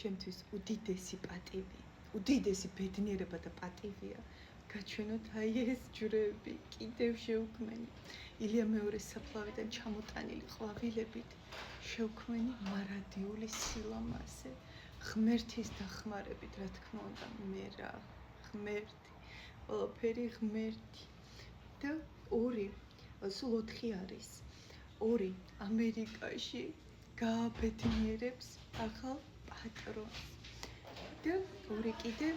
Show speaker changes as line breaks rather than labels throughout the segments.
ჩემთვის უდიდესი პატივი, უდიდესი ბედნიერება და პატივია გაჩვენოთ აი ეს ჯვრები, კიდევ შევქმენი ილია მეორის საფლავიდან ჩამოტანილი ყვავილებით, შევქმენი მარადიული სილამაზე, ღმერთის დახმარებით, რა თქმა უნდა, მე რა, ღმერთი, ყველაფერი ღმერთი. და ორი, სულ 4 არის. ორი ამერიკაში გააბედნიერებს ახალ პატრონს. და ორი კიდე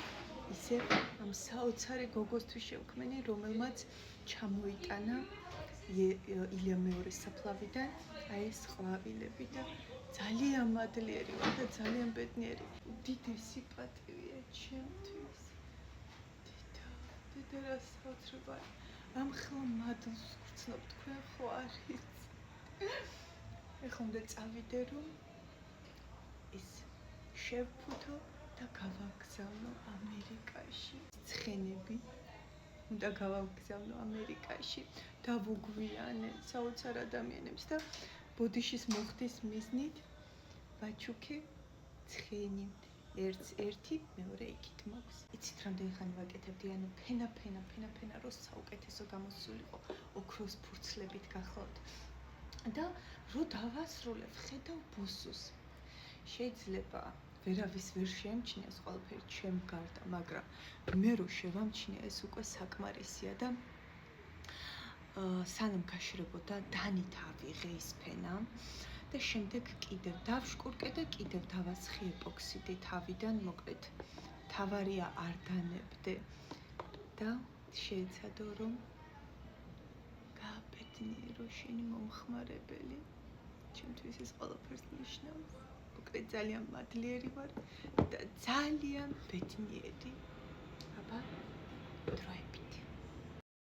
ისე ამ საოცარი გოგოსთვის შევქმენი, რომელმაც ჩამოიტანა ილია მეორის საფლავიდან აი ეს ყვავილები და ძალიან მადლიერი ვარ და ძალიან ბედნიერი. უდიდესი პატივია ჩემთვის. დედა რა საოცრება. ამ ხელ მადლს ვგრძნობ, თქვენ ხო არით. ეხლა უნდა წავიდე, რომ ის შევფუთო და გავაგზავნო ამერიკაში. ცხენები უნდა გავაგზავნო ამერიკაში, დავუგვიანე საოცარ ადამიანებს და ბოდიშის მოხდის მიზნით ვაჩუქე ცხენი. ერთი, მეორე იქით მაქვს. იცით რამდენი ხანი ვაკეთებდი, ანუ ფენა რო საუკეთესო გამოსულიყო, ოქროს ფურცლებით გახლავთ. და რო დავასრულებ, ხედავ ბუსუს. შეიძლება ვერავის ვერ შეემჩნიას ყველაფერი ჩემ გარდა, მაგრამ მე რო შევამჩნია, ეს უკვე საკმარისია და სანამ გაშრებოდა დანით ავიღე ის ფენა და შემდეგ კიდევ დავშკურკე და კიდევ დავასხი ეპოქსიდი თავიდან, მოკლედ თავარია არ დანებდე და შეეცადო რომ გააბედნიერო შენი მომხმარებელი. ჩემთვის ეს ყველაფერს ნიშნავს. მოკლედ ძალიან მადლიერი ვარ და ძალიან ბედნიერი.